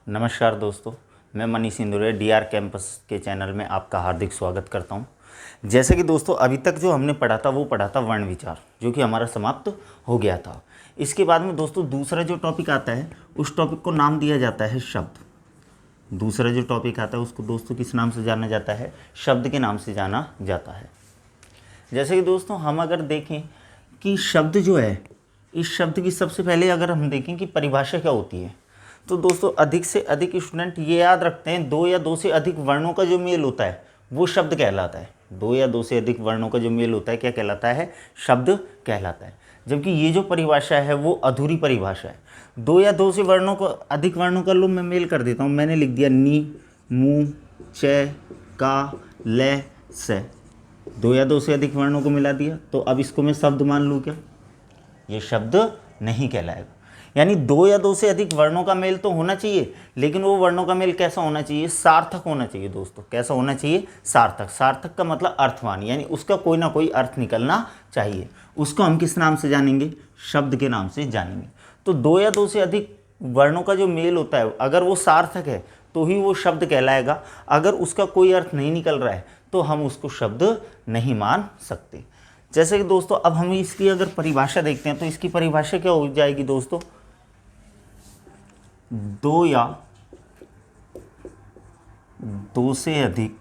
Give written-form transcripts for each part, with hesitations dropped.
नमस्कार दोस्तों, मैं मनीष इंदुरे डीआर कैंपस के चैनल में आपका हार्दिक स्वागत करता हूं। जैसे कि दोस्तों अभी तक जो हमने पढ़ा था वो पढ़ा था वर्ण विचार, जो कि हमारा समाप्त हो गया था। इसके बाद में दोस्तों दूसरा जो टॉपिक आता है उस टॉपिक को नाम दिया जाता है शब्द। दूसरा जो टॉपिक आता है उसको दोस्तों किस नाम से जाना जाता है? शब्द के नाम से जाना जाता है। जैसे कि दोस्तों हम अगर देखें कि शब्द जो है, इस शब्द की सबसे पहले अगर हम देखें कि परिभाषा क्या होती है, तो दोस्तों अधिक से अधिक स्टूडेंट ये याद रखते हैं दो या दो से अधिक वर्णों का जो मेल होता है वो शब्द कहलाता है। दो या दो से अधिक वर्णों का जो मेल होता है क्या कहलाता है? शब्द कहलाता है। जबकि ये जो परिभाषा है वो अधूरी परिभाषा है। दो या दो से वर्णों को अधिक वर्णों का लो मैं मेल कर देता हूँ। मैंने लिख दिया नी, मु, च, का, ल, से। दो या दो से अधिक वर्णों को मिला दिया, तो अब इसको मैं शब्द मान लूँ क्या? ये शब्द नहीं कहलाएगा। यानी दो या दो से अधिक वर्णों का मेल तो होना चाहिए, लेकिन वो वर्णों का मेल कैसा होना चाहिए? सार्थक होना चाहिए दोस्तों। कैसा होना चाहिए? सार्थक। सार्थक का मतलब अर्थवान, यानी उसका कोई ना कोई अर्थ निकलना चाहिए। उसको हम किस नाम से जानेंगे? शब्द के नाम से जानेंगे। तो दो या दो से अधिक वर्णों का जो मेल होता है अगर वो सार्थक है तो ही वो शब्द कहलाएगा। अगर उसका कोई अर्थ नहीं निकल रहा है तो हम उसको शब्द नहीं मान सकते। जैसे कि दोस्तों अब हम इसकी अगर परिभाषा देखते हैं तो इसकी परिभाषा क्या हो जाएगी दोस्तों? दो या दो से अधिक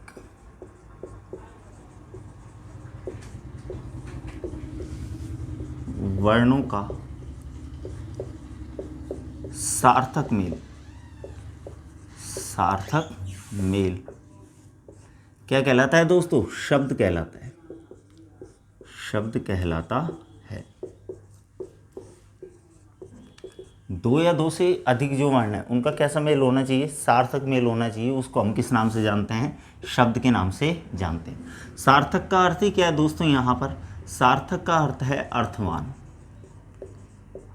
वर्णों का सार्थक मेल। सार्थक मेल क्या कहलाता है दोस्तों? शब्द कहलाता है। शब्द कहलाता है। दो या दो से अधिक जो वर्ण है उनका कैसा मेल होना चाहिए? सार्थक मेल होना चाहिए। उसको हम किस नाम से जानते हैं? शब्द के नाम से जानते हैं। सार्थक का अर्थ ही क्या है दोस्तों? यहाँ पर सार्थक का अर्थ है अर्थवान।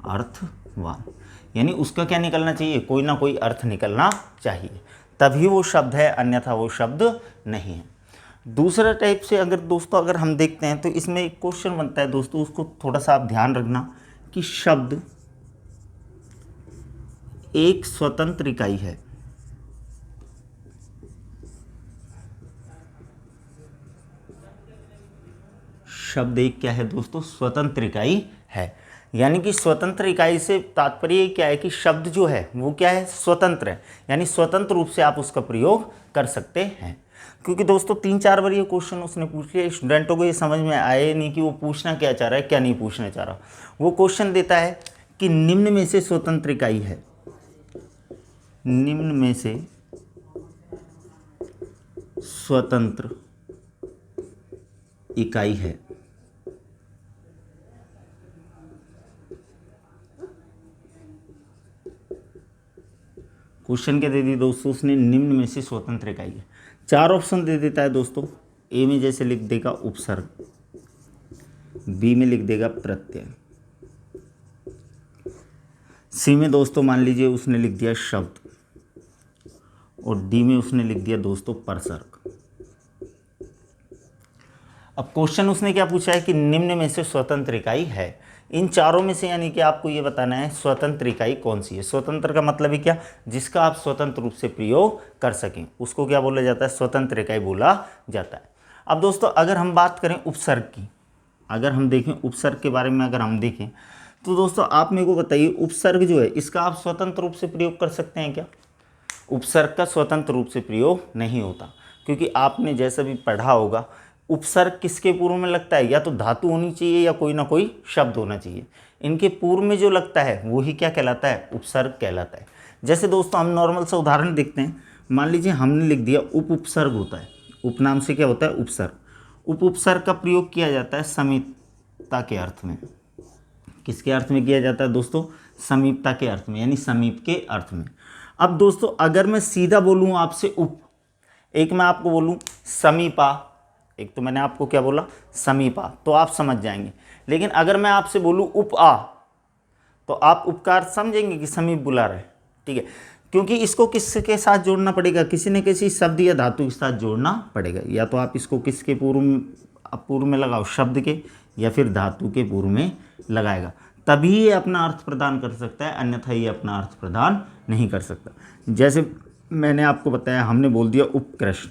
अर्थवान यानी उसका क्या निकलना चाहिए? कोई ना कोई अर्थ निकलना चाहिए, तभी वो शब्द है, अन्यथा वो शब्द नहीं है। दूसरा टाइप से अगर हम देखते हैं तो इसमें एक क्वेश्चन बनता है दोस्तों, उसको थोड़ा सा आप ध्यान रखना कि शब्द एक स्वतंत्र इकाई है। शब्द एक क्या है दोस्तों? स्वतंत्र इकाई है। यानी कि स्वतंत्र इकाई से तात्पर्य क्या है कि शब्द जो है वो क्या है? स्वतंत्र है। यानी स्वतंत्र रूप से आप उसका प्रयोग कर सकते हैं। क्योंकि दोस्तों 3-4 बार ये क्वेश्चन उसने पूछ लिया, स्टूडेंटों को ये समझ में आए नहीं कि वो पूछना क्या चाह रहा है, क्या नहीं पूछना चाह रहा। वो क्वेश्चन देता है कि निम्न में से स्वतंत्र इकाई है। निम्न में से स्वतंत्र इकाई है। क्वेश्चन क्या दे दी दोस्तों उसने? निम्न में से स्वतंत्र इकाई है। 4 ऑप्शन दे देता है दोस्तों। ए में जैसे लिख देगा उपसर्ग, बी में लिख देगा प्रत्यय, सी में दोस्तों मान लीजिए उसने लिख दिया शब्द, और डी में उसने लिख दिया दोस्तों परसर्ग। अब क्वेश्चन उसने क्या पूछा है कि निम्न में से स्वतंत्र इकाई है। इन चारों में से यानी कि आपको ये बताना है स्वतंत्र इकाई कौन सी है। स्वतंत्र का मतलब है क्या? जिसका आप स्वतंत्र रूप से प्रयोग कर सकें, उसको क्या बोला जाता है? स्वतंत्र इकाई बोला जाता है। अब दोस्तों अगर हम बात करें उपसर्ग की, अगर हम देखें उपसर्ग के बारे में अगर हम देखें तो दोस्तों आप मेरे को बताइए उपसर्ग जो है इसका आप स्वतंत्र रूप से प्रयोग कर सकते हैं क्या? उपसर्ग का स्वतंत्र रूप से प्रयोग नहीं होता, क्योंकि आपने जैसा भी पढ़ा होगा उपसर्ग किसके पूर्व में लगता है? या तो धातु होनी चाहिए या कोई ना कोई शब्द होना चाहिए। इनके पूर्व में जो लगता है वो ही क्या कहलाता है? उपसर्ग कहलाता है। जैसे दोस्तों हम नॉर्मल सा उदाहरण देखते हैं। मान लीजिए हमने लिख दिया उपसर्ग होता है। उपनाम से क्या होता है? उपसर्ग। उपसर्ग का प्रयोग किया जाता है समीपता के अर्थ में। किसके अर्थ में किया जाता है दोस्तों? समीपता के अर्थ में, यानी समीप के अर्थ में। अब दोस्तों अगर मैं सीधा बोलूँ आपसे उप, एक मैं आपको बोलूँ समीपा, एक तो मैंने आपको क्या बोला? समीपा, तो आप समझ जाएंगे। लेकिन अगर मैं आपसे बोलूँ उप आ, तो आप उपकार समझेंगे कि समीप बुला रहे, ठीक है? क्योंकि इसको किसके साथ जोड़ना पड़ेगा? किसी न किसी शब्द या धातु के साथ जोड़ना पड़ेगा। या तो आप इसको किसके पूर्व में लगाओ? शब्द के, या फिर धातु के पूर्व में लगाएगा, तभी ये अपना अर्थ प्रदान कर सकता है, अन्यथा ये अपना अर्थ प्रदान नहीं कर सकता। जैसे मैंने आपको बताया, हमने बोल दिया उपकृष्ण।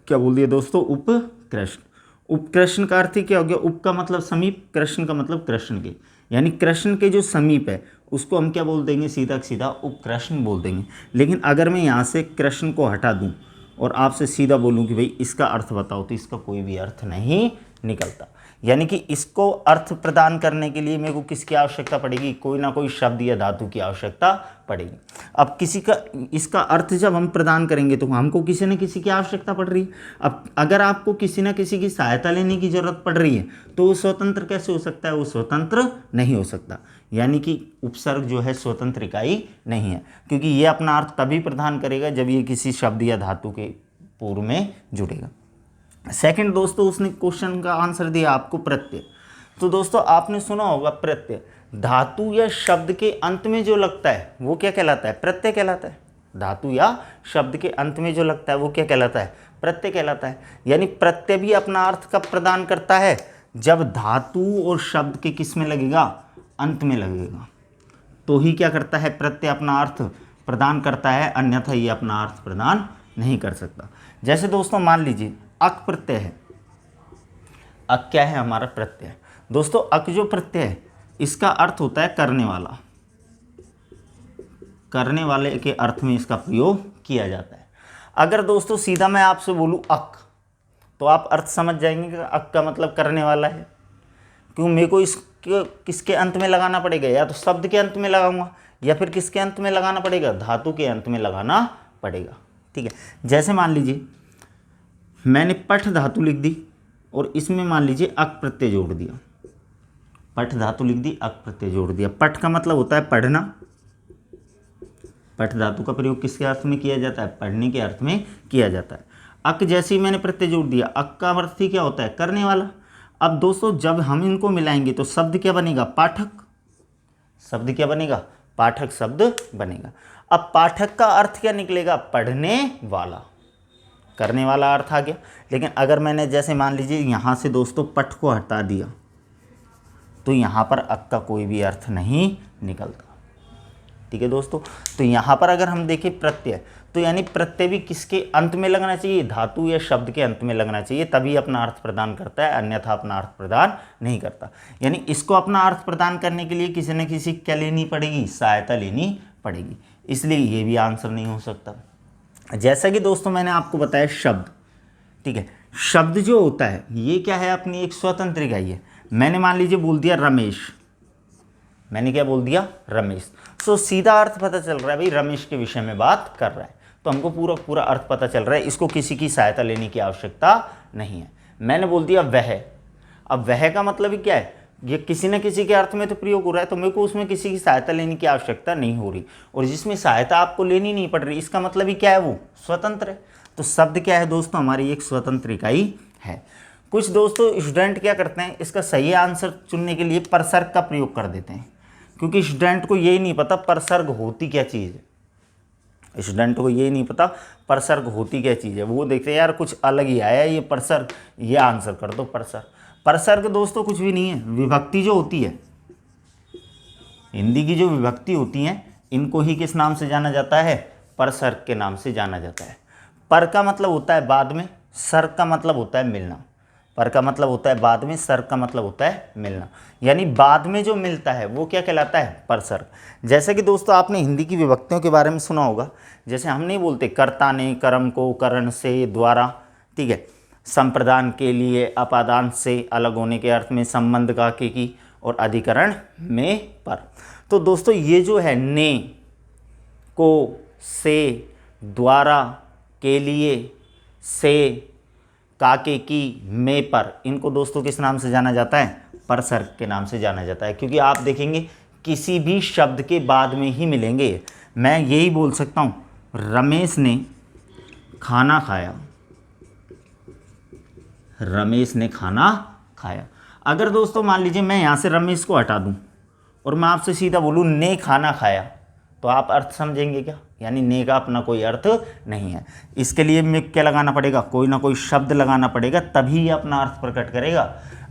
क्या बोल दिया दोस्तों? उपकृष्ण। उपकृष्ण का अर्थ ही क्या हो गया? उप का मतलब समीप, कृष्ण का मतलब कृष्ण के, यानी कृष्ण के जो समीप है उसको हम क्या बोल देंगे? सीधा सीधा उपकृष्ण बोल देंगे। लेकिन अगर मैं यहाँ से कृष्ण को हटा दूँ और आपसे सीधा बोलूँ कि भाई इसका अर्थ बताओ, तो इसका कोई भी अर्थ नहीं निकलता। यानी कि इसको अर्थ प्रदान करने के लिए मेरे को किसकी आवश्यकता पड़ेगी? कोई ना कोई शब्द या धातु की आवश्यकता पड़ेगी। अब किसी का इसका अर्थ जब हम प्रदान करेंगे तो हमको किसी न किसी की आवश्यकता पड़ रही है। अब अगर आपको किसी न किसी की सहायता लेने की ज़रूरत पड़ रही है तो वो स्वतंत्र कैसे हो सकता है? वो स्वतंत्र नहीं हो सकता। यानी कि उपसर्ग जो है स्वतंत्र इकाई नहीं है, क्योंकि ये अपना अर्थ तभी प्रदान करेगा जब ये किसी शब्द या धातु के पूर्व में जुड़ेगा। सेकंड दोस्तों, उसने क्वेश्चन का आंसर दिया आपको प्रत्यय। तो दोस्तों आपने सुना होगा प्रत्यय धातु या शब्द के अंत में जो लगता है वो क्या कहलाता है? प्रत्यय कहलाता है। धातु या शब्द के अंत में जो लगता है वो क्या कहलाता है? प्रत्यय कहलाता है। यानी प्रत्यय भी अपना अर्थ कब प्रदान करता है? जब धातु और शब्द के किस में लगेगा? अंत में लगेगा, तो ही क्या करता है? प्रत्यय अपना अर्थ प्रदान करता है, अन्यथा ये अपना अर्थ प्रदान नहीं कर सकता। जैसे दोस्तों मान लीजिए अक प्रत्यय है। अक क्या है? हमारा प्रत्यय। दोस्तों अक जो प्रत्यय है इसका अर्थ होता है करने वाला। करने वाले के अर्थ में इसका प्रयोग किया जाता है। अगर दोस्तों सीधा मैं आपसे बोलूं अक, तो आप अर्थ समझ जाएंगे कि अक का मतलब करने वाला है। क्यों? मेरे को इसके किसके अंत में लगाना पड़ेगा? या तो शब्द के अंत में लगाऊंगा या फिर किसके अंत में लगाना पड़ेगा? धातु के अंत में लगाना पड़ेगा। ठीक है। जैसे मान लीजिए मैंने पठ धातु लिख दी और इसमें मान लीजिए अक प्रत्यय जोड़ दिया। पठ धातु लिख दी, अक प्रत्यय जोड़ दिया। पठ का मतलब होता है पढ़ना। पठ धातु का प्रयोग किसके अर्थ में किया जाता है? पढ़ने के अर्थ में किया जाता है। अक जैसे ही मैंने प्रत्यय जोड़ दिया, अक का अर्थ ही क्या होता है? करने वाला। अब दोस्तों जब हम इनको मिलाएंगे तो शब्द क्या बनेगा? पाठक। शब्द क्या बनेगा? पाठक शब्द बनेगा। अब पाठक का अर्थ क्या निकलेगा? पढ़ने वाला। करने वाला अर्थ आ गया। लेकिन अगर मैंने जैसे मान लीजिए यहाँ से दोस्तों पठ को हटा दिया तो यहाँ पर अक का कोई भी अर्थ नहीं निकलता। ठीक है दोस्तों। तो यहाँ पर अगर हम देखें प्रत्यय, तो यानी प्रत्यय भी किसके अंत में लगना चाहिए? धातु या शब्द के अंत में लगना चाहिए, तभी अपना अर्थ प्रदान करता है, अन्यथा अपना अर्थ प्रदान नहीं करता। यानी इसको अपना अर्थ प्रदान करने के लिए किसी न किसी क्या लेनी पड़ेगी? सहायता लेनी पड़ेगी। इसलिए ये भी आंसर नहीं हो सकता। जैसा कि दोस्तों मैंने आपको बताया शब्द, ठीक है, शब्द जो होता है ये क्या है? अपनी एक स्वतंत्र इकाई है। मैंने मान लीजिए बोल दिया रमेश। मैंने क्या बोल दिया? रमेश। सो सीधा अर्थ पता चल रहा है भाई रमेश के विषय में बात कर रहा है, तो हमको पूरा पूरा अर्थ पता चल रहा है। इसको किसी की सहायता लेने की आवश्यकता नहीं है। मैंने बोल दिया वह। अब वह का मतलब ही क्या है? ये किसी न किसी के अर्थ में तो प्रयोग हो रहा है, तो मेरे को उसमें किसी की सहायता लेने की आवश्यकता नहीं हो रही। और जिसमें सहायता आपको लेनी नहीं पड़ रही, इसका मतलब ही क्या है? वो स्वतंत्र है। तो शब्द क्या है दोस्तों? हमारी एक स्वतंत्र इकाई है। कुछ दोस्तों स्टूडेंट क्या करते हैं, इसका सही आंसर चुनने के लिए परसर्ग का प्रयोग कर देते हैं, क्योंकि स्टूडेंट को यही नहीं पता परसर्ग होती क्या चीज़ है। स्टूडेंट को यही नहीं पता परसर्ग होती क्या चीज़ है। वो देखते हैं यार कुछ अलग ही आया ये परसर्ग, ये आंसर कर दो परसर्ग। परसर्ग दोस्तों कुछ भी नहीं है। विभक्ति जो होती है, हिंदी की जो विभक्ति होती हैं, इनको ही किस नाम से जाना जाता है? परसर्ग के नाम से जाना जाता है। पर का मतलब होता है बाद में, सर का मतलब होता है मिलना। पर का मतलब होता है बाद में, सर का मतलब होता है मिलना। यानी बाद में जो मिलता है वो क्या कहलाता है? परसर्ग। जैसे कि दोस्तों आपने हिंदी की विभक्तियों के बारे में सुना होगा। जैसे हम नहीं बोलते कर्ता ने, कर्म को, करण से, द्वारा, ठीक है, संप्रदान के लिए, अपादान से, अलग होने के अर्थ में, संबंध का, के की, और अधिकरण में पर। तो दोस्तों ये जो है ने, को, से, द्वारा, के लिए, से, काके की, में पर, इनको दोस्तों किस नाम से जाना जाता है? परसर्ग के नाम से जाना जाता है। क्योंकि आप देखेंगे किसी भी शब्द के बाद में ही मिलेंगे। मैं यही बोल सकता हूँ रमेश ने खाना खाया। रमेश ने खाना खाया। अगर दोस्तों मान लीजिए मैं यहाँ से रमेश को हटा दूँ और मैं आपसे सीधा बोलूँ ने खाना खाया, तो आप अर्थ समझेंगे क्या, यानी ने का अपना कोई अर्थ नहीं है। इसके लिए में क्या लगाना पड़ेगा, कोई ना कोई शब्द लगाना पड़ेगा, तभी ये अपना अर्थ प्रकट करेगा,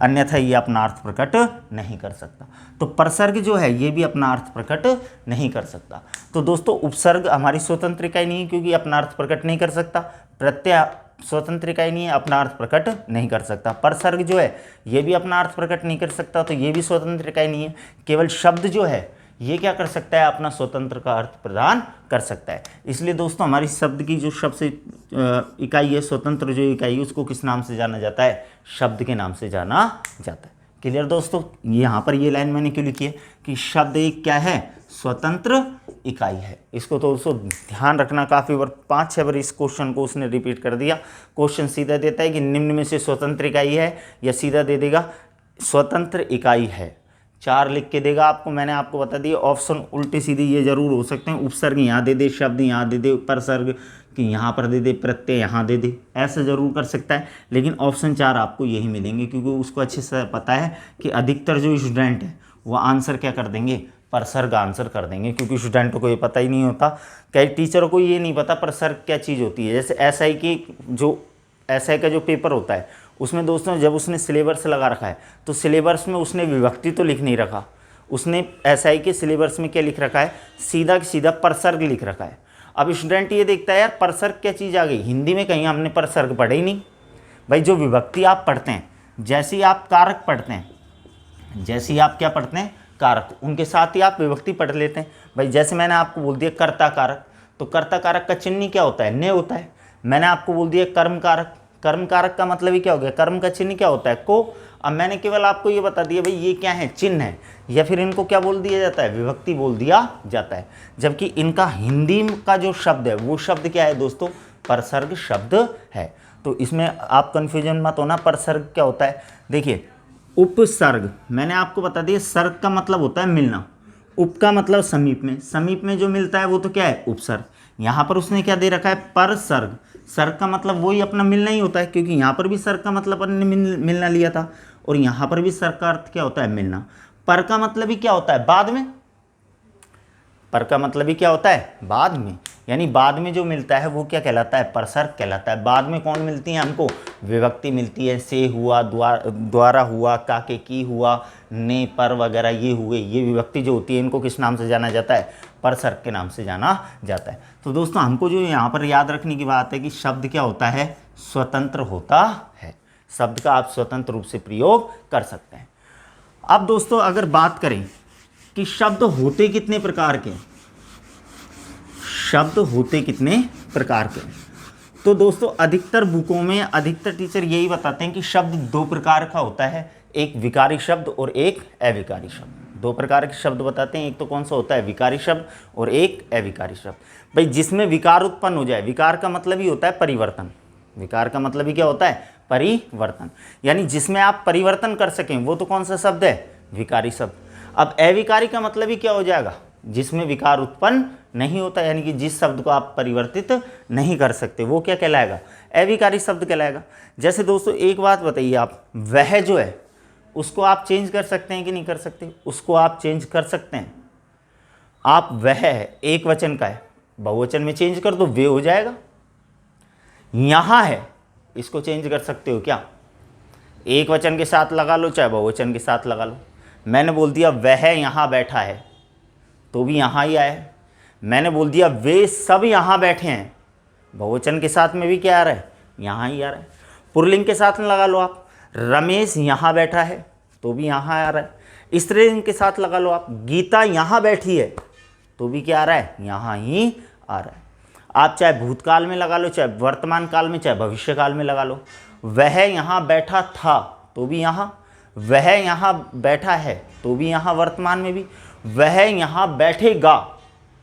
अन्यथा ये अपना अर्थ प्रकट नहीं कर सकता। तो परसर्ग जो है ये भी अपना अर्थ प्रकट नहीं कर सकता। तो दोस्तों उपसर्ग हमारी स्वतंत्र इकाई नहीं है, क्योंकि अपना अर्थ प्रकट नहीं कर सकता। प्रत्यय स्वतंत्र इकाई नहीं है, अपना अर्थ प्रकट नहीं कर सकता। परसर्ग जो है ये भी अपना अर्थ प्रकट नहीं कर सकता, तो ये भी स्वतंत्र इकाई नहीं है। केवल शब्द जो है ये क्या कर सकता है, अपना स्वतंत्र का अर्थ प्रदान कर सकता है। इसलिए दोस्तों हमारी शब्द की जो शब्द से इकाई है, स्वतंत्र जो इकाई है, उसको किस नाम से जाना जाता है, शब्द के नाम से जाना जाता है। क्लियर दोस्तों, यहाँ पर ये लाइन मैंने क्यों लिखी है कि शब्द एक क्या है, स्वतंत्र इकाई है। इसको तो दोस्तों ध्यान रखना, काफ़ी बार 5-6 बार इस क्वेश्चन को उसने रिपीट कर दिया। क्वेश्चन सीधा देता है कि निम्न में से स्वतंत्र इकाई है, या सीधा दे देगा स्वतंत्र इकाई है। 4 लिख के देगा आपको, मैंने आपको बता दिया। ऑप्शन उल्टे सीधे ये जरूर हो सकते हैं, उपसर्ग यहाँ दे दे, शब्द यहाँ दे दे, परसर्ग कि यहाँ पर दे दे, प्रत्यय यहाँ दे दे, ऐसा जरूर कर सकता है। लेकिन ऑप्शन 4 आपको यही मिलेंगे, क्योंकि उसको अच्छे से पता है कि अधिकतर जो स्टूडेंट है वो आंसर क्या कर देंगे, परसर्ग आंसर कर देंगे, क्योंकि स्टूडेंटों को ये पता ही नहीं होता। कई टीचरों को ये नहीं पता परसर्ग क्या चीज़ होती है। जैसे एसआई का जो पेपर होता है, उसमें दोस्तों जब उसने सिलेबस लगा रखा है, तो सिलेबस में उसने विभक्ति तो लिख नहीं रखा, उसने एसआई के सिलेबस में क्या लिख रखा है, सीधा सीधा परसर्ग लिख रखा है। अब स्टूडेंट ये देखता है यार परसर्ग क्या चीज़ आ गई, हिंदी में कहीं हमने परसर्ग पढ़े ही नहीं। भाई जो विभक्ति आप पढ़ते हैं, जैसे ही आप कारक पढ़ते हैं, जैसे ही आप क्या पढ़ते हैं, कारक, उनके साथ ही आप विभक्ति पढ़ लेते हैं। भाई जैसे मैंने आपको बोल दिया कर्ता कारक, तो कर्ता कारक का चिन्ह क्या होता है, ने होता है। मैंने आपको बोल दिया कर्म कारक, कर्म कारक का मतलब ही क्या हो गया, कर्म का चिन्ह क्या होता है, को। अब मैंने केवल आपको ये बता दिया भाई ये क्या है, चिन्ह है, या फिर इनको क्या बोल दिया जाता है, विभक्ति बोल दिया जाता है। जबकि इनका हिंदी का जो शब्द है वो शब्द क्या है दोस्तों, परसर्ग शब्द है। तो इसमें आप कन्फ्यूजन मत होना, परसर्ग क्या होता है। देखिए उपसर्ग मैंने आपको बता दिया, सर्ग का मतलब होता है मिलना, उप का मतलब समीप में, समीप में जो मिलता है वो तो क्या है, उपसर्ग। यहाँ पर उसने क्या दे रखा है, परसर्ग। सर्ग का मतलब वही अपना मिलना ही होता है, क्योंकि यहाँ पर भी सर्ग का मतलब अपने मिलना लिया था, और यहाँ पर भी सर्ग का अर्थ क्या होता है, मिलना। पर का मतलब ही क्या होता है, बाद में। पर का मतलब ही क्या होता है, बाद में, यानी बाद में जो मिलता है वो क्या कहलाता है, परसर्ग कहलाता है। बाद में कौन मिलती है हमको, विभक्ति मिलती है, से हुआ, द्वारा हुआ, का के की हुआ, ने, पर वगैरह ये हुए, ये विभक्ति जो होती है इनको किस नाम से जाना जाता है, परसर्ग के नाम से जाना जाता है। तो दोस्तों हमको जो यहाँ पर याद रखने की बात है कि शब्द क्या होता है, स्वतंत्र होता है। शब्द का आप स्वतंत्र रूप से प्रयोग कर सकते हैं। अब दोस्तों अगर बात करें कि शब्द होते कितने प्रकार के, शब्द होते कितने प्रकार के, तो दोस्तों अधिकतर बुकों में अधिकतर टीचर यही बताते हैं कि शब्द 2 प्रकार का होता है, एक विकारी शब्द और एक अविकारी शब्द। 2 प्रकार के शब्द बताते हैं, एक तो कौन सा होता है, विकारी शब्द, और एक अविकारी शब्द। भाई जिसमें विकार उत्पन्न हो जाए, विकार का मतलब ही होता है परिवर्तन, विकार का मतलब ही क्या होता है, परिवर्तन, यानी जिसमें आप परिवर्तन कर सकें वो तो कौन सा शब्द है, विकारी शब्द। अब अविकारी का मतलब ही क्या हो जाएगा, जिसमें विकार उत्पन्न नहीं होता, यानी कि जिस शब्द को आप परिवर्तित नहीं कर सकते वो क्या कहलाएगा, अविकारी शब्द कहलाएगा। जैसे दोस्तों एक बात बताइए आप, वह जो है उसको आप चेंज कर सकते हैं कि नहीं कर सकते, उसको आप चेंज कर सकते हैं। आप वह है, एक वचन का है, बहुवचन में चेंज कर दो, वे हो जाएगा। यहाँ है, इसको चेंज कर सकते हो क्या, एक वचन के साथ लगा लो चाहे बहुवचन के साथ लगा लो। मैंने बोल दिया वह यहाँ बैठा है, तो भी यहाँ ही आया है। मैंने बोल दिया वे सब यहाँ बैठे हैं, बहुवचन के साथ में भी क्या आ रहा है, यहाँ ही आ रहा है। पुल्लिंग के साथ में लगा लो आप, रमेश यहाँ बैठा है, तो भी यहाँ आ रहा है। स्त्रीलिंग के साथ लगा लो आप, गीता यहाँ बैठी है, तो भी क्या आ रहा है, यहाँ ही आ रहा है। आप चाहे भूतकाल में लगा लो, चाहे वर्तमान काल में, चाहे भविष्य काल में लगा लो। वह यहाँ बैठा था, तो भी यहाँ, वह यहाँ बैठा है, तो भी यहाँ वर्तमान में भी, वह यहाँ बैठेगा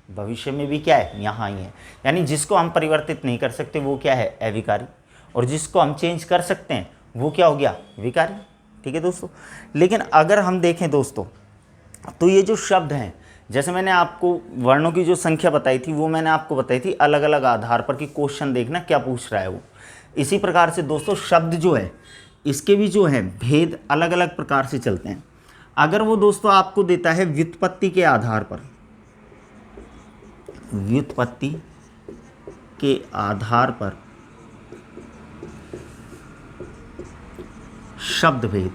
भविष्य में भी क्या है, यहाँ ही है। यानी जिसको हम परिवर्तित नहीं कर सकते वो क्या है, अविकारी, और जिसको हम चेंज कर सकते हैं वो क्या हो गया, विकारी। ठीक है दोस्तों। लेकिन अगर हम देखें दोस्तों, तो ये जो शब्द हैं, जैसे मैंने आपको वर्णों की जो संख्या बताई थी वो मैंने आपको बताई थी अलग अलग आधार पर कि क्वेश्चन देखना क्या पूछ रहा है वो। इसी प्रकार से दोस्तों शब्द जो है इसके भी जो है भेद अलग अलग प्रकार से चलते हैं। अगर वो दोस्तों आपको देता है व्युत्पत्ति के आधार पर, व्युत्पत्ति के आधार पर शब्द भेद,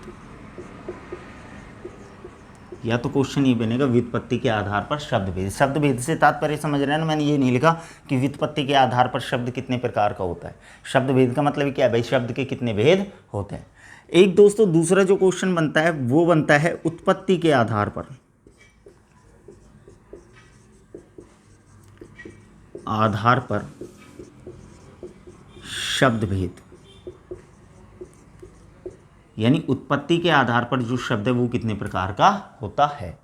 या तो क्वेश्चन ये बनेगा व्युत्पत्ति के आधार पर शब्द भेद। शब्द भेद से तात्पर्य समझ रहे हैं ना, मैंने ये नहीं लिखा कि व्युत्पत्ति के आधार पर शब्द कितने प्रकार का होता है। शब्द भेद का मतलब क्या है भाई, शब्द के कितने भेद होते हैं। एक दोस्तों दूसरा जो क्वेश्चन बनता है वो बनता है उत्पत्ति के आधार पर शब्द भेद, यानी उत्पत्ति के आधार पर जो शब्द है वो कितने प्रकार का होता है।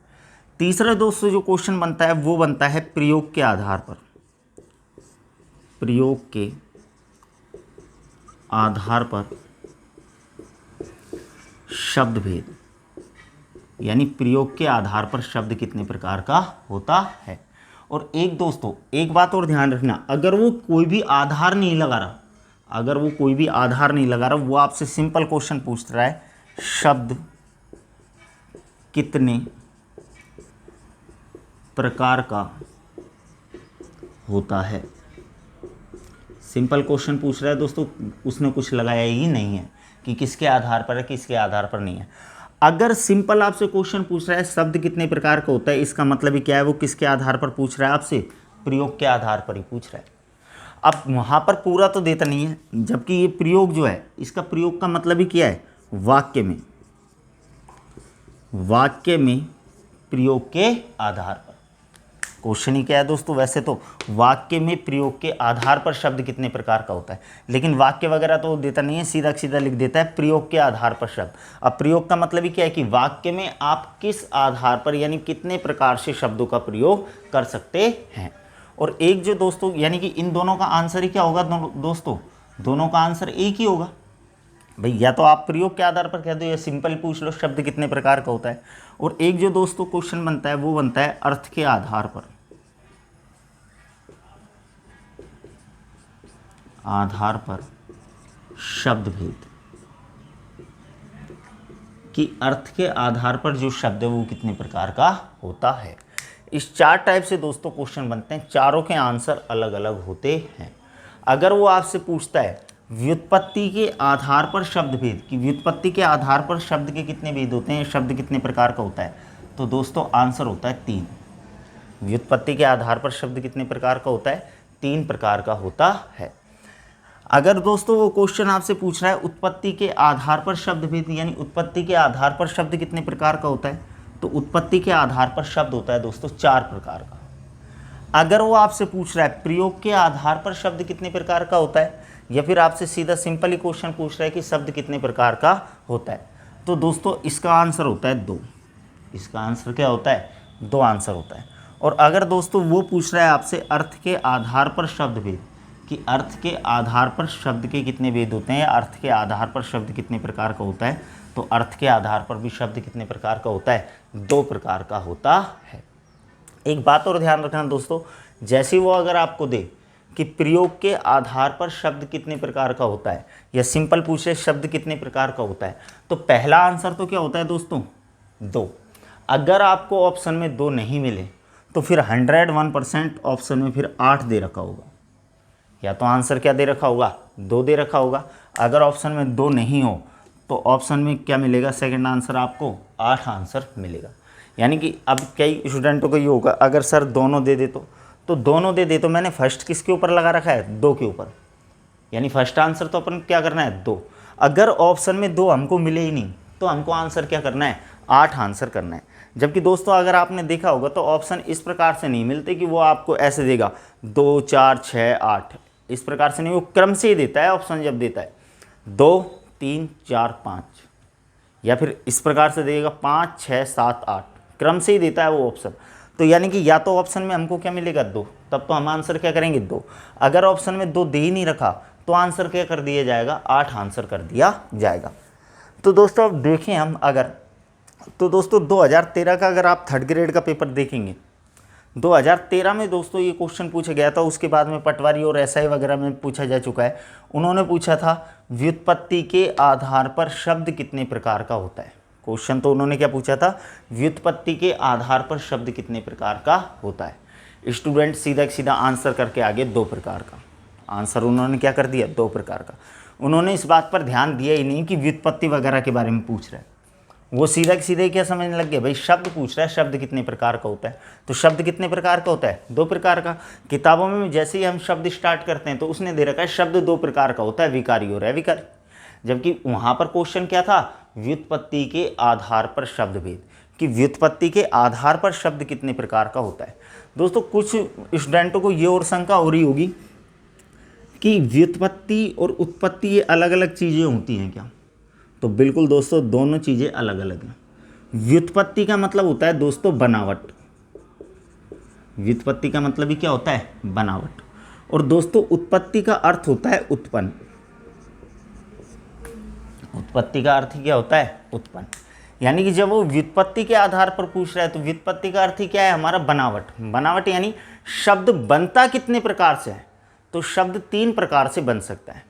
तीसरा दोस्तों जो क्वेश्चन बनता है वो बनता है प्रयोग के आधार पर शब्द भेद, यानी प्रयोग के आधार पर शब्द कितने प्रकार का होता है। और एक दोस्तों एक बात और ध्यान रखना, अगर वो कोई भी आधार नहीं लगा रहा, वो आपसे सिंपल क्वेश्चन पूछ रहा है शब्द कितने प्रकार का होता है। सिंपल क्वेश्चन पूछ रहा है दोस्तों, उसने कुछ लगाया ही नहीं है कि किसके आधार पर है, किसके आधार पर नहीं है। अगर सिंपल आपसे क्वेश्चन पूछ रहा है शब्द कितने प्रकार का होता है, इसका मतलब ही क्या है, वो किसके आधार पर पूछ रहा है आपसे, प्रयोग के आधार पर ही पूछ रहा है। अब वहाँ पर पूरा तो देता नहीं है, जबकि ये प्रयोग जो है इसका प्रयोग का मतलब ही क्या है, वाक्य में प्रयोग के आधार पर। क्वेश्चन ही क्या है दोस्तों, वैसे तो वाक्य में प्रयोग के आधार पर शब्द कितने प्रकार का होता है, लेकिन वाक्य वगैरह तो देता नहीं है, सीधा सीधा लिख देता है प्रयोग के आधार पर शब्द। अब प्रयोग का मतलब ही क्या है कि वाक्य में आप किस आधार पर यानी कितने प्रकार से शब्दों का प्रयोग कर सकते हैं। और एक जो दोस्तों यानी कि इन दोनों का आंसर ही क्या होगा दोस्तों, दोनों का आंसर एक ही होगा भाई। या तो आप प्रयोग के आधार पर कह दो या सिंपल पूछ लो शब्द कितने प्रकार का होता है। और एक जो दोस्तों क्वेश्चन बनता है वो बनता है अर्थ के आधार पर शब्द भेद, कि अर्थ के आधार पर जो शब्द है वो कितने प्रकार का होता है। इस चार टाइप से दोस्तों क्वेश्चन बनते हैं, चारों के आंसर अलग अलग होते हैं। अगर वो आपसे पूछता है व्युत्पत्ति के आधार पर शब्द भेद, कि व्युत्पत्ति के आधार पर शब्द के कितने भेद होते हैं, शब्द कितने प्रकार का होता है, तो दोस्तों आंसर होता है 3। व्युत्पत्ति के आधार पर शब्द कितने प्रकार का होता है, 3 प्रकार का होता है। अगर दोस्तों वो क्वेश्चन आपसे पूछ रहा है उत्पत्ति के आधार पर शब्द भेद, यानी उत्पत्ति के आधार पर शब्द कितने प्रकार का होता है, तो उत्पत्ति के आधार पर शब्द होता है दोस्तों 4 प्रकार का। अगर वो आपसे पूछ रहा है प्रयोग के आधार पर शब्द कितने प्रकार का होता है, या फिर आपसे सीधा सिंपल ही क्वेश्चन पूछ रहा है कि शब्द कितने प्रकार का होता है, तो दोस्तों इसका आंसर होता है 2। इसका आंसर क्या होता है, 2 आंसर होता है। और अगर दोस्तों वो पूछ रहा है आपसे अर्थ के आधार पर शब्द भेद, कि अर्थ के आधार पर शब्द के कितने भेद होते हैं, अर्थ के आधार पर शब्द कितने प्रकार का होता है, तो अर्थ के आधार पर भी शब्द कितने प्रकार का होता है, 2 प्रकार का होता है। एक बात और ध्यान रखना दोस्तों, जैसे वो अगर आपको दे कि प्रयोग के आधार पर शब्द कितने प्रकार का होता है, या सिंपल पूछे शब्द कितने प्रकार का होता है, तो पहला आंसर तो क्या होता है दोस्तों, 2। अगर आपको ऑप्शन में 2 नहीं मिले तो फिर 101% ऑप्शन में फिर 8 दे रखा होगा, या तो आंसर क्या दे रखा होगा, 2 दे रखा होगा। अगर ऑप्शन में 2 नहीं हो तो ऑप्शन में क्या मिलेगा, सेकंड आंसर आपको 8 आंसर मिलेगा। यानी कि अब कई स्टूडेंटों को ये होगा अगर सर दोनों दे दे तो दोनों दे दे तो मैंने फर्स्ट किसके ऊपर लगा रखा है, 2 के ऊपर, यानी फर्स्ट आंसर तो अपन क्या करना है, 2। अगर ऑप्शन में 2 हमको मिले ही नहीं तो हमको आंसर क्या करना है, 8 आंसर करना है। जबकि दोस्तों अगर आपने देखा होगा तो ऑप्शन इस प्रकार से नहीं मिलते कि वो आपको ऐसे देगा 2 4 6 8, इस प्रकार से नहीं, वो क्रम से ही देता है ऑप्शन। जब देता है 2 3 4 5, या फिर इस प्रकार से देगा 5 6 7 8, क्रम से ही देता है वो ऑप्शन। तो यानी कि या तो ऑप्शन में हमको क्या मिलेगा, 2, तब तो हम आंसर क्या करेंगे, 2। अगर ऑप्शन में 2 दे ही नहीं रखा तो आंसर क्या कर दिया जाएगा, 8 आंसर कर दिया जाएगा। तो दोस्तों अब देखें हम अगर, तो दोस्तों 2013 का अगर आप 3rd ग्रेड का पेपर देखेंगे, 2013 में दोस्तों ये क्वेश्चन पूछा गया था। उसके बाद में पटवारी और एसआई वगैरह में पूछा जा चुका है। उन्होंने पूछा था व्युत्पत्ति के आधार पर शब्द कितने प्रकार का होता है। क्वेश्चन तो उन्होंने क्या पूछा था, व्युत्पत्ति के आधार पर शब्द कितने प्रकार का होता है। स्टूडेंट सीधा सीधा आंसर करके आगे दो प्रकार का आंसर उन्होंने क्या कर दिया, दो प्रकार का। उन्होंने इस बात पर ध्यान दिया ही नहीं कि व्युत्पत्ति वगैरह के बारे में पूछ रहा है, वो सीधा सीधे क्या समझने लग गए, भाई शब्द पूछ रहा है, शब्द कितने प्रकार का होता है, तो शब्द कितने प्रकार का होता है, दो प्रकार का। किताबों में जैसे ही हम शब्द स्टार्ट करते हैं तो उसने दे रखा है शब्द दो प्रकार का होता है, विकारी और अविकारी, जबकि वहाँ पर क्वेश्चन क्या था, व्युत्पत्ति के आधार पर शब्द भेद, कि व्युत्पत्ति के आधार पर शब्द कितने प्रकार का होता है। दोस्तों कुछ स्टूडेंटों को ये और शंका हो रही होगी कि व्युत्पत्ति और उत्पत्ति ये अलग अलग चीज़ें होती हैं क्या, तो बिल्कुल दोस्तों दोनों चीज़ें अलग अलग हैं। व्युत्पत्ति का मतलब होता है दोस्तों बनावट, व्युत्पत्ति का मतलब ही क्या होता है, बनावट, और दोस्तों उत्पत्ति का अर्थ होता है उत्पन्न, उत्पत्ति का अर्थ क्या होता है, उत्पन्न। यानी कि जब वो व्युत्पत्ति के आधार पर पूछ रहा है तो व्युत्पत्ति का अर्थ ही क्या है हमारा, बनावट। बनावट यानी शब्द बनता कितने प्रकार से है, तो शब्द तीन प्रकार से बन सकता है।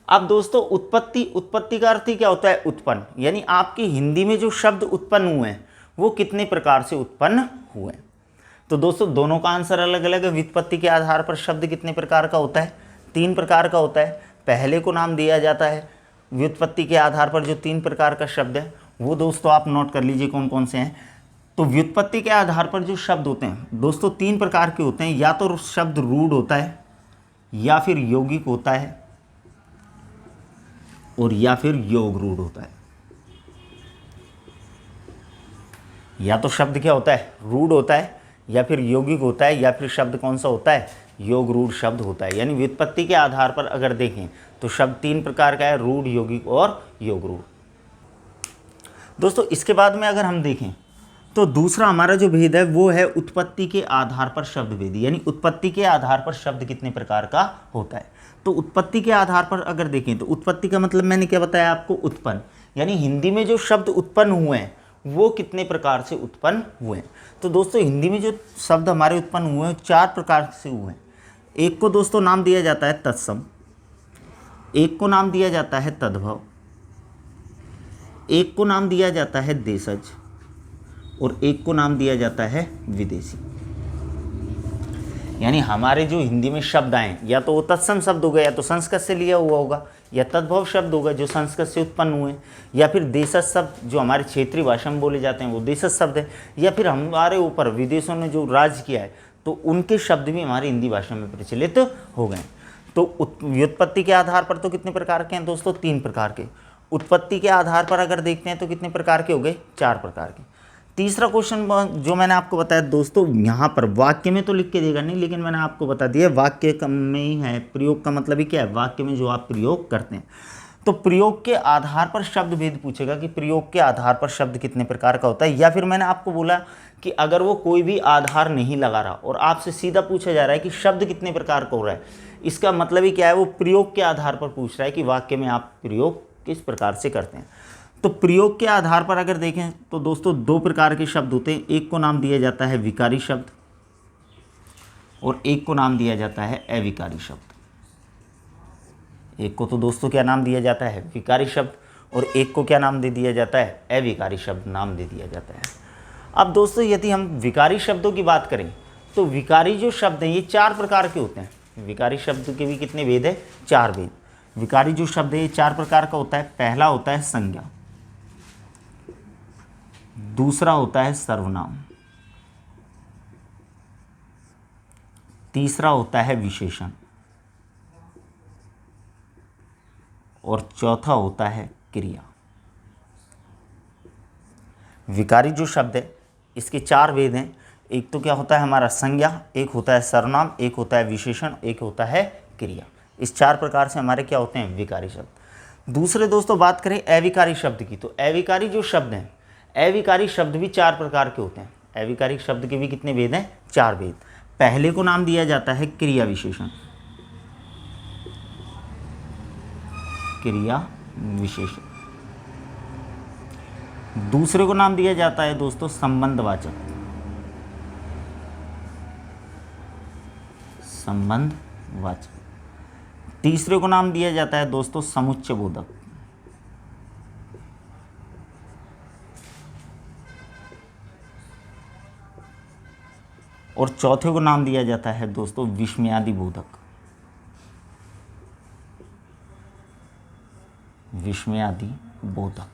अब दोस्तों उत्पत्ति, उत्पत्ति का अर्थ ही क्या होता है, उत्पन्न, यानी आपकी हिंदी में जो शब्द उत्पन्न हुए हैं वो कितने प्रकार से उत्पन्न हुए हैं। तो दोस्तों दोनों का आंसर अलग अलग है। व्युत्पत्ति के आधार पर शब्द कितने प्रकार का होता है, तीन प्रकार का होता है। पहले को नाम दिया जाता है व्युत्पत्ति के आधार पर जो तीन प्रकार का शब्द है, वो दोस्तों आप नोट कर लीजिए कौन कौन से हैं। तो व्युत्पत्ति के आधार पर जो शब्द होते हैं दोस्तों तीन प्रकार के होते हैं, या तो शब्द रूढ़ होता है, या फिर यौगिक होता है, और या फिर योग रूढ़ होता है। या तो शब्द क्या होता है, रूढ़ होता है, या फिर यौगिक होता है, या फिर शब्द कौन सा होता है, योग रूढ़ शब्द होता है। यानी व्युत्पत्ति के आधार पर अगर देखें तो शब्द तीन प्रकार का है, रूढ़, यौगिक और योग रूढ़। दोस्तों इसके बाद में अगर हम देखें तो दूसरा हमारा जो भेद है वो है उत्पत्ति के आधार पर शब्द भेद, यानी उत्पत्ति के आधार पर शब्द कितने प्रकार का होता है। तो उत्पत्ति के आधार पर अगर देखें तो उत्पत्ति का मतलब मैंने क्या बताया आपको, उत्पन्न, यानी हिंदी में जो शब्द उत्पन्न हुए हैं वो कितने प्रकार से उत्पन्न हुए हैं। तो दोस्तों हिंदी में जो शब्द हमारे उत्पन्न हुए हैं चार प्रकार से हुए हैं। एक को दोस्तों नाम दिया जाता है तत्सम, एक को नाम दिया जाता है तद्भव, एक को नाम दिया जाता है देशज, और एक को नाम दिया जाता है विदेशी। यानी हमारे जो हिंदी में शब्द आए या तो वो तत्सम शब्द होगा, या तो संस्कृत से लिया हुआ होगा, या तद्भव शब्द होगा जो संस्कृत से उत्पन्न हुए, या फिर देशज शब्द जो हमारे क्षेत्रीय भाषा में बोले जाते हैं वो देशज शब्द है, या फिर हमारे ऊपर विदेशों ने जो राज किया है तो उनके शब्द भी हमारी हिंदी भाषा में प्रचलित हो गए। तो व्युत्पत्ति के आधार पर तो कितने प्रकार के हैं दोस्तों, तीन प्रकार के। उत्पत्ति के आधार पर अगर देखते हैं तो कितने प्रकार के हो गए, चार प्रकार के। तीसरा क्वेश्चन जो मैंने आपको बताया दोस्तों, यहाँ पर वाक्य में तो लिख के देगा नहीं, लेकिन मैंने आपको बता दिया वाक्य में ही है। प्रयोग का मतलब ही क्या है, वाक्य में जो आप प्रयोग करते हैं। तो प्रयोग के आधार पर शब्द भेद पूछेगा कि प्रयोग के आधार पर शब्द कितने प्रकार का होता है। या फिर मैंने आपको बोला कि अगर वो कोई भी आधार नहीं लगा रहा और आपसे सीधा पूछा जा रहा है कि शब्द कितने प्रकार का हो रहा है, इसका मतलब ही क्या है, वो प्रयोग के आधार पर पूछ रहा है कि वाक्य में आप प्रयोग किस प्रकार से करते हैं। तो प्रयोग के आधार पर अगर देखें तो दोस्तों दो प्रकार के शब्द होते हैं, एक को नाम दिया जाता है विकारी शब्द और एक को नाम दिया जाता है अविकारी शब्द। एक को तो दोस्तों क्या नाम दिया जाता है, विकारी शब्द, और एक को क्या नाम दे दिया जाता है, अविकारी शब्द नाम दे दिया जाता है। अब दोस्तों यदि हम विकारी शब्दों की बात करें तो विकारी जो शब्द हैं ये चार प्रकार के होते हैं। विकारी शब्द के भी कितने भेद है, चार भेद। विकारी जो शब्द है ये चार प्रकार का होता है। पहला होता है संज्ञा, दूसरा होता है सर्वनाम, तीसरा होता है विशेषण, और चौथा होता है क्रिया। विकारी जो शब्द है इसके चार भेद हैं। एक तो क्या होता है हमारा संज्ञा, एक होता है सर्वनाम, एक होता है विशेषण, एक होता है क्रिया। इस चार प्रकार से हमारे क्या होते हैं, विकारी शब्द। दूसरे दोस्तों बात करें अविकारी शब्द की, तो अविकारी जो शब्द हैं, अविकारी शब्द भी चार प्रकार के होते हैं। अविकारी शब्द के भी कितने भेद हैं, चार भेद। पहले को नाम दिया जाता है क्रिया विशेषण, क्रिया विशेषण। दूसरे को नाम दिया जाता है दोस्तों संबंधवाचक, संबंधवाचक। तीसरे को नाम दिया जाता है दोस्तों समुच्चय बोधक, और चौथे को नाम दिया जाता है दोस्तों विस्मयादि बोधक। विस्मयादि बोधक।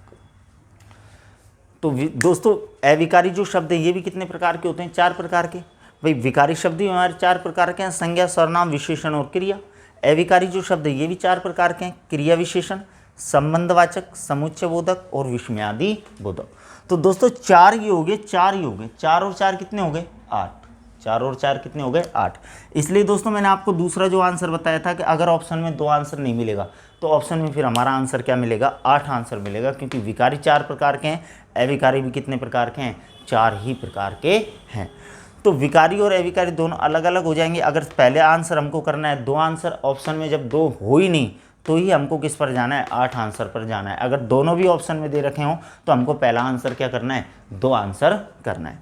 तो दोस्तों अविकारी जो शब्द है ये भी कितने प्रकार के होते हैं? 4 प्रकार के। भाई विकारी शब्द ही हमारे 4 प्रकार के हैं, संज्ञा, सर्वनाम, विशेषण और क्रिया। अविकारी जो शब्द है ये भी 4 प्रकार के हैं, क्रिया विशेषण, संबंधवाचक, समुच्चय बोधक और विस्मयादि बोधक। तो दोस्तों 4 ये हो गए, 4 ही हो गए, 4 और 4 कितने हो गए? 8। 4 और 4 कितने हो गए? 8। इसलिए दोस्तों मैंने आपको दूसरा जो आंसर बताया था कि अगर ऑप्शन में 2 आंसर नहीं मिलेगा तो ऑप्शन में फिर हमारा आंसर क्या मिलेगा? 8 आंसर मिलेगा, क्योंकि विकारी 4 प्रकार के हैं, अविकारी भी कितने प्रकार के हैं? 4 ही प्रकार के हैं। तो विकारी और अविकारी दोनों अलग अलग हो जाएंगे। अगर पहले आंसर हमको करना है 2 आंसर, ऑप्शन में जब 2 हो ही नहीं तो ही हमको किस पर जाना है? 8 आंसर पर जाना है। अगर दोनों भी ऑप्शन में दे रखे हों तो हमको पहला आंसर क्या करना है? 2 आंसर करना है।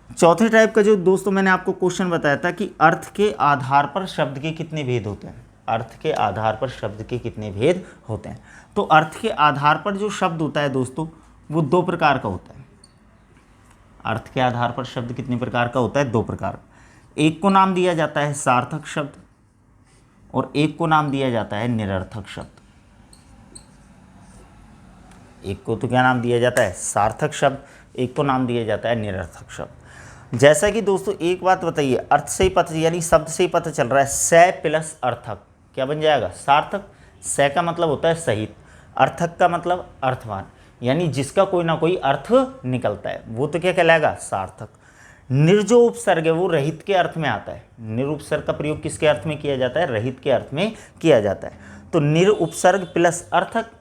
चौथे टाइप का जो दोस्तों मैंने आपको क्वेश्चन बताया था कि अर्थ के आधार पर शब्द के कितने भेद होते हैं? अर्थ के आधार पर शब्द के कितने भेद होते हैं? तो अर्थ के आधार पर जो शब्द होता है दोस्तों वो 2 प्रकार का होता है। अर्थ के आधार पर शब्द कितने प्रकार का होता है? 2 प्रकार। एक को नाम दिया जाता है सार्थक शब्द और एक को नाम दिया जाता है निरर्थक शब्द। एक को तो क्या नाम दिया जाता है? सार्थक शब्द। एक को नाम दिया जाता है निरर्थक शब्द। जैसा कि दोस्तों एक बात बताइए, अर्थ से ही पता यानी शब्द से ही पता चल रहा है, स प्लस अर्थक क्या बन जाएगा? सार्थक। स का मतलब होता है सहित, अर्थक का मतलब अर्थवान, यानी जिसका कोई ना कोई अर्थ निकलता है वो तो क्या कहलाएगा? सार्थक। निर जो उपसर्ग है वो रहित के अर्थ में आता है। निर उपसर्ग का प्रयोग किसके अर्थ में किया जाता है? रहित के अर्थ में किया जाता है। तो निर उपसर्ग प्लस अर्थक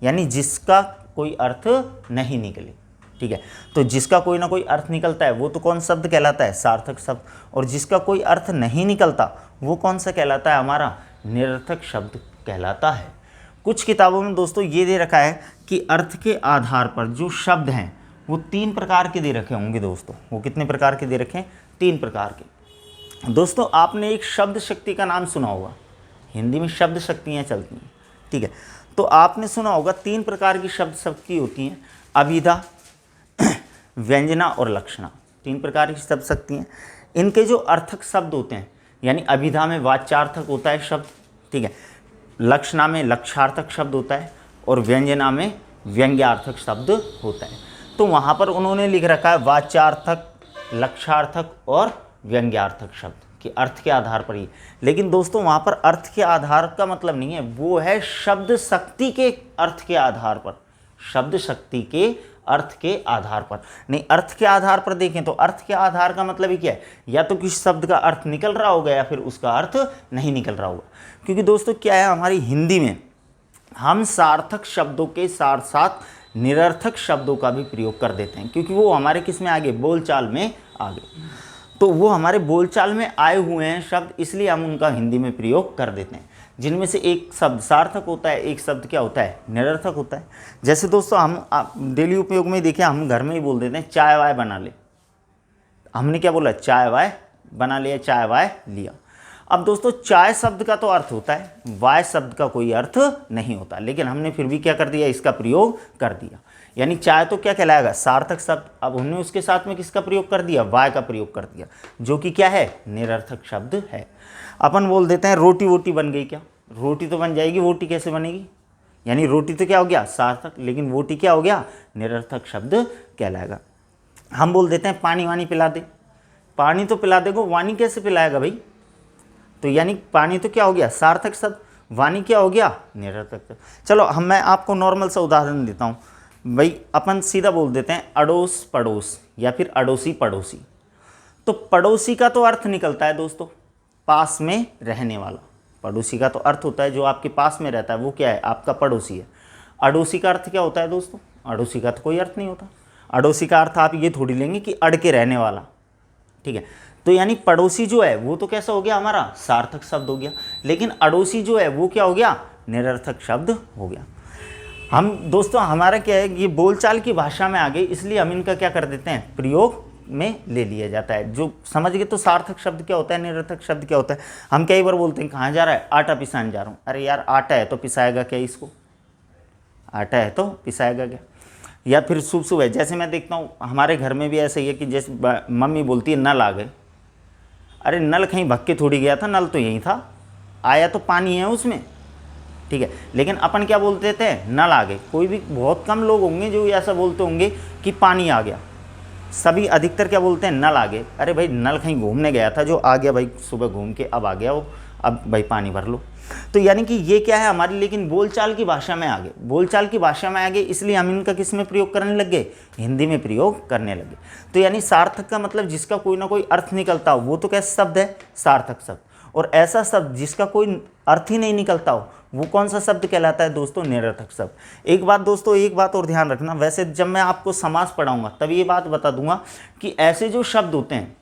यानी जिसका कोई अर्थ नहीं निकले। ठीक है, तो जिसका कोई ना कोई अर्थ निकलता है वो तो कौन शब्द कहलाता है? सार्थक शब्द। और जिसका कोई अर्थ नहीं निकलता वो कौन सा कहलाता है? हमारा निरर्थक शब्द कहलाता है। कुछ किताबों में दोस्तों ये दे रखा है कि अर्थ के आधार पर जो शब्द हैं वो 3 प्रकार के दे रखे होंगे दोस्तों। वो कितने प्रकार के दे रखे हैं? 3 प्रकार के। दोस्तों आपने एक शब्द शक्ति का नाम सुना होगा, हिंदी में शब्द शक्तियाँ चलती हैं। ठीक है, तो आपने सुना होगा 3 प्रकार की शब्द शक्ति होती हैं, अभिधा, व्यंजना और लक्षणा। 3 प्रकार की शब्द शक्ति हैं। इनके जो अर्थक शब्द होते हैं, यानी अभिधा में वाच्यार्थक होता है शब्द, ठीक है, लक्षणा में लक्षार्थक शब्द होता है और व्यंजना में व्यंग्यार्थक शब्द होता है। तो वहाँ पर उन्होंने लिख रखा है वाच्यार्थक, लक्षार्थक और व्यंग्यार्थक शब्द कि अर्थ के आधार पर ही। लेकिन दोस्तों वहाँ पर अर्थ के आधार का मतलब नहीं है, वो है शब्द शक्ति के अर्थ के आधार पर, शब्द शक्ति के अर्थ के आधार पर नहीं। अर्थ के आधार पर देखें तो अर्थ के आधार का मतलब ही क्या है? या तो किसी शब्द का अर्थ निकल रहा होगा या फिर उसका अर्थ नहीं निकल रहा होगा। क्योंकि दोस्तों क्या है, हमारी हिंदी में हम सार्थक शब्दों के साथ साथ निरर्थक शब्दों का भी प्रयोग कर देते हैं, क्योंकि वो हमारे किस में आ गए? बोलचाल में आ गए। तो वो हमारे बोलचाल में आए हुए हैं शब्द, इसलिए हम उनका हिंदी में प्रयोग कर देते हैं। जिनमें से एक शब्द सार्थक होता है, एक शब्द क्या होता है? निरर्थक होता है। जैसे दोस्तों हम डेली उपयोग में देखें, हम घर में ही बोल देते हैं चाय वाय बना ले। हमने क्या बोला? चाय वाय बना लिया, चाय वाय लिया। अब दोस्तों चाय शब्द का तो अर्थ होता है, वाय शब्द का कोई अर्थ नहीं होता, लेकिन हमने फिर भी क्या कर दिया? इसका प्रयोग कर दिया। यानी चाय तो क्या कहलाएगा? सार्थक शब्द। अब हमने उसके साथ में किसका प्रयोग कर दिया? वाय का प्रयोग कर दिया, जो कि क्या है? निरर्थक शब्द है। अपन बोल देते हैं रोटी वोटी बन गई। क्या रोटी तो बन जाएगी, वोटी कैसे बनेगी? यानी रोटी तो क्या हो गया? सार्थक, लेकिन वोटी क्या हो गया? निरर्थक शब्द कहलाएगा। हम बोल देते हैं पानी वानी पिला दे। पानी तो पिला देगा, वानी कैसे पिलाएगा भाई? तो यानी पानी तो क्या हो गया? सार्थक शब्द। वानी क्या हो गया? निरर्थक शब्द। चलो मैं आपको नॉर्मल सा उदाहरण देता हूँ भाई। अपन सीधा बोल देते हैं अड़ोस पड़ोस या फिर अड़ोसी पड़ोसी। तो पड़ोसी का तो अर्थ निकलता है दोस्तों पास में रहने वाला। पड़ोसी का तो अर्थ होता है जो आपके पास में रहता है वो क्या है? आपका पड़ोसी है। अड़ोसी का अर्थ क्या होता है दोस्तों? अड़ोसी का तो कोई अर्थ नहीं होता। अड़ोसी का अर्थ आप ये थोड़ी लेंगे कि अड़ के रहने वाला। ठीक है, तो यानी पड़ोसी जो है वो तो कैसा हो गया? हमारा सार्थक शब्द हो गया। लेकिन अड़ोसी जो है वो क्या हो गया? निरर्थक शब्द हो गया। हम दोस्तों हमारा क्या है, ये बोलचाल की भाषा में आ गए, इसलिए हम इनका क्या कर देते हैं? प्रयोग में ले लिया जाता है। जो समझ गए तो सार्थक शब्द क्या होता है, निरर्थक शब्द क्या होता है। हम कई बार बोलते हैं कहाँ जा रहा है? आटा पिसाने जा रहा हूँ। अरे यार आटा है तो पिसाएगा क्या इसको? आटा है तो पिसाएगा क्या? या फिर शुभ शुभ है, जैसे मैं देखता हूँ हमारे घर में भी ऐसा ही है कि जैसे मम्मी बोलती है नल आ गए, अरे नल कहीं भग के थोड़ी गया था, नल तो यहीं था, आया तो पानी है उसमें, ठीक है। लेकिन अपन क्या बोलते थे, नल आ गए। कोई भी बहुत कम लोग होंगे जो ऐसा बोलते होंगे कि पानी आ गया, सभी अधिकतर क्या बोलते हैं, नल आ गए। अरे भाई नल कहीं घूमने गया था, जो आ गया भाई सुबह घूम के, अब आ गया वो, अब भाई पानी भर लो। तो यानी कि ये क्या है हमारी, लेकिन बोलचाल की भाषा में आ गए, बोलचाल की भाषा में आ गए, इसलिए हम इनका किस में प्रयोग करने लग गए, हिंदी में प्रयोग करने लगे। तो यानी सार्थक का मतलब जिसका कोई ना कोई अर्थ निकलता हो वो तो कैसा शब्द है, सार्थक शब्द। और ऐसा शब्द जिसका कोई अर्थ ही नहीं निकलता हो वो कौन सा शब्द कहलाता है दोस्तों, निरर्थक शब्द। एक बात दोस्तों, एक बात और ध्यान रखना, वैसे जब मैं आपको समास पढ़ाऊंगा तब ये बात बता दूंगा कि ऐसे जो शब्द होते हैं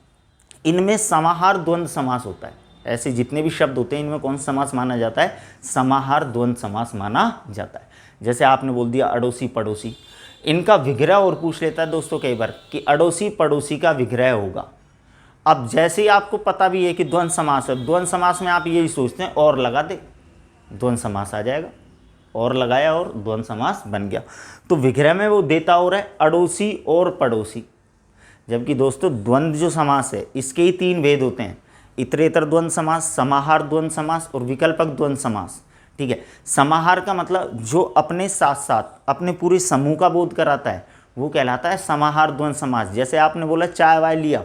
इनमें समाहार द्वंद्व समास होता है। ऐसे जितने भी शब्द होते हैं इनमें कौन सा समास माना जाता है, समाहार द्वंद्व समास माना जाता है। जैसे आपने बोल दिया अड़ोसी पड़ोसी, इनका विग्रह और पूछ लेता है दोस्तों कई बार कि अड़ोसी पड़ोसी का विग्रह होगा। अब जैसे ही आपको पता भी है कि द्वंद्व समास है, द्वंद्व समास में आप यही सोचते हैं और लगा दे, द्वंद्व समास आ जाएगा, और लगाया और द्वंद्व समास बन गया। तो विग्रह में वो देता और है अड़ोसी और पड़ोसी, जबकि दोस्तों द्वंद्व जो समास है इसके ही 3 भेद होते हैं, इतरेतर द्वंद्व समास, समाहार द्वंद्व समास और विकल्पक द्वंद्व समास, ठीक है। समाहार का मतलब जो अपने साथ साथ अपने पूरे समूह का बोध कराता है वो कहलाता है समाहार द्वंद्व समास। जैसे आपने बोला चाय वाय लिया,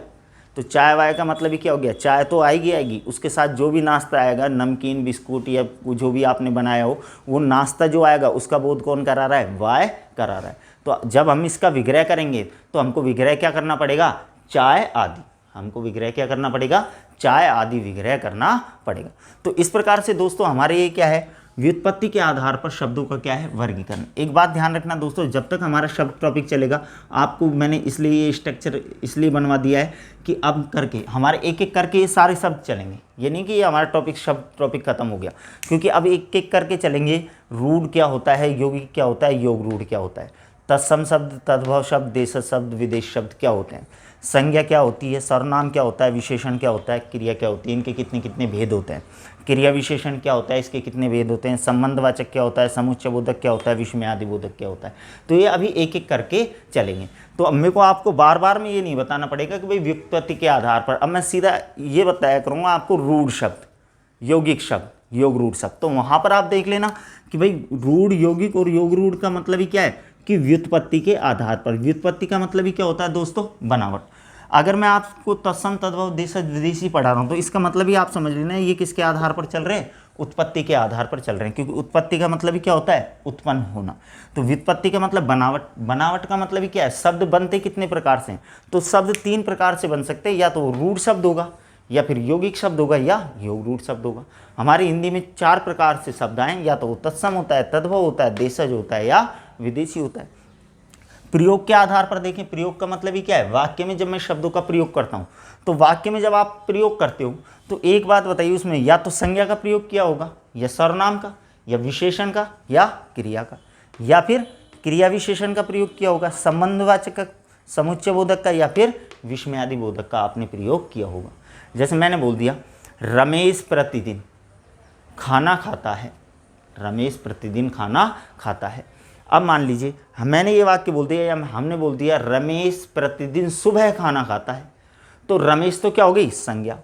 तो चाय वाय का मतलब ही क्या हो गया, चाय तो आएगी, उसके साथ जो भी नाश्ता आएगा, नमकीन बिस्कुट या जो भी आपने बनाया हो, वो नाश्ता जो आएगा उसका बोध कौन करा रहा है, वाय करा रहा है। तो जब हम इसका विग्रह करेंगे तो हमको विग्रह क्या करना पड़ेगा, चाय आदि, हमको विग्रह क्या करना पड़ेगा, चाय आदि विग्रह करना पड़ेगा। तो इस प्रकार से दोस्तों हमारे ये क्या है, व्युत्पत्ति के आधार पर शब्दों का क्या है, वर्गीकरण। एक बात ध्यान रखना दोस्तों, जब तक हमारा शब्द टॉपिक चलेगा, आपको मैंने इसलिए ये स्ट्रक्चर इसलिए बनवा दिया है कि अब करके हमारे एक एक करके ये सारे शब्द चलेंगे। ये नहीं कि ये हमारा टॉपिक शब्द टॉपिक खत्म हो गया, क्योंकि अब एक एक करके चलेंगे। रूढ़ क्या होता है, यौगिक क्या होता है, योग रूढ़ क्या होता है, तत्सम शब्द, तद्भव शब्द, देशज शब्द, विदेश शब्द क्या होते हैं, संज्ञा क्या होती है, सर्वनाम क्या होता है, विशेषण क्या होता है, क्रिया क्या होती है, इनके कितने कितने भेद होते हैं, क्रिया विशेषण क्या होता है, इसके कितने भेद होते हैं, संबंधवाचक क्या होता है, समुच्चयबोधक क्या होता है, विस्मयादिबोधक क्या होता है। तो ये अभी एक एक करके चलेंगे। तो अब मेरे को आपको बार बार में ये नहीं बताना पड़ेगा कि भाई व्युत्पत्ति के आधार पर, अब मैं सीधा ये बताया करूँगा आपको रूढ़ शब्द, यौगिक शब्द, योग रूढ़ शब्द। तो वहाँ पर आप देख लेना कि भाई रूढ़, यौगिक और योग रूढ़ का मतलब ही क्या है कि व्युत्पत्ति के आधार पर। व्युत्पत्ति का मतलब ही क्या होता है दोस्तों, बनावट। अगर मैं आपको तत्सम तद्भव देशज विदेशी पढ़ा रहा हूँ तो इसका मतलब ही आप समझ लेना ये किसके आधार पर चल रहे हैं, उत्पत्ति के आधार पर चल रहे हैं, क्योंकि उत्पत्ति का मतलब ही क्या होता है, उत्पन्न होना। तो व्युत्पत्ति का मतलब बनावट, बनावट का मतलब ही क्या है, शब्द बनते कितने प्रकार से, तो शब्द 3 प्रकार से बन सकते हैं, या तो रूढ़ शब्द होगा, या फिर यौगिक शब्द होगा, या योग रूढ़ शब्द होगा। हमारी हिंदी में 4 प्रकार से शब्द आए, या तो तत्सम होता है, तद्भव होता है, देशज होता है, या विदेशी होता है। प्रयोग के आधार पर देखें, प्रयोग का मतलब ही क्या है, वाक्य में जब मैं शब्दों का प्रयोग करता हूँ, तो वाक्य में जब आप प्रयोग करते हो तो एक बात बताइए, उसमें या तो संज्ञा का प्रयोग किया होगा, या सर्वनाम का, या विशेषण का, या क्रिया का, या फिर क्रिया विशेषण का प्रयोग किया होगा, संबंधवाचक का, समुच्चयबोधक का, या फिर विस्मयादिबोधक का आपने प्रयोग किया होगा। जैसे मैंने बोल दिया रमेश प्रतिदिन खाना खाता है, रमेश प्रतिदिन खाना खाता है। अब मान लीजिए मैंने ये वाक्य बोल दिया, या हमने बोल दिया रमेश प्रतिदिन सुबह खाना खाता है, तो रमेश तो क्या हो गई, संज्ञा,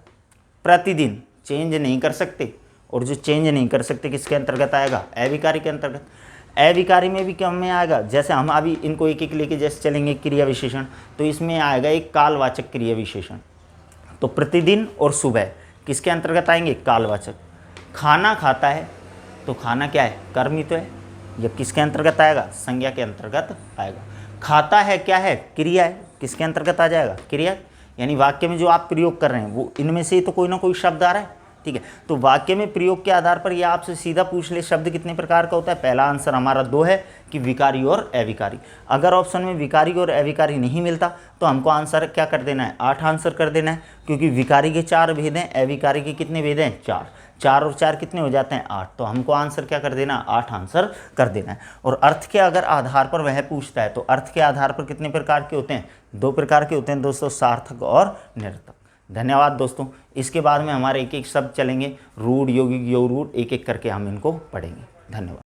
प्रतिदिन चेंज नहीं कर सकते, और जो चेंज नहीं कर सकते किसके अंतर्गत आएगा, अविकारी के अंतर्गत। अविकारी में भी क्या में आएगा, जैसे हम अभी इनको एक एक लेके जैसे चलेंगे, क्रिया विशेषण, तो इसमें आएगा एक कालवाचक क्रिया विशेषण। तो प्रतिदिन और सुबह किसके अंतर्गत आएंगे, कालवाचक। खाना खाता है, तो खाना क्या है, कर्म ही तो है, यह किसके अंतर्गत आएगा, संज्ञा के अंतर्गत आएगा। खाता है क्या है, क्रिया है, किसके अंतर्गत आ जाएगा, क्रिया। यानी वाक्य में जो आप प्रयोग कर रहे हैं वो इनमें से ही तो कोई ना कोई शब्द आ रहा है, ठीक है। तो वाक्य में प्रयोग के आधार पर यह आपसे सीधा पूछ ले शब्द कितने प्रकार का होता है, पहला आंसर हमारा 2 है कि विकारी और अविकारी। अगर ऑप्शन में विकारी और अविकारी नहीं मिलता तो हमको आंसर क्या कर देना है, 8 आंसर कर देना है, क्योंकि विकारी के 4 भेद हैं, अविकारी के कितने भेद हैं, 4। 4 और 4 कितने हो जाते हैं, 8। तो हमको आंसर क्या कर देना, 8 आंसर कर देना है। और अर्थ के अगर आधार पर वह पूछता है तो अर्थ के आधार पर कितने प्रकार के होते हैं, 2 प्रकार के होते हैं दोस्तों, सार्थक और निरर्थक। धन्यवाद दोस्तों। इसके बाद में हमारे एक एक शब्द चलेंगे, रूढ़, यौगिक, योग रूढ़, एक एक करके हम इनको पढ़ेंगे। धन्यवाद।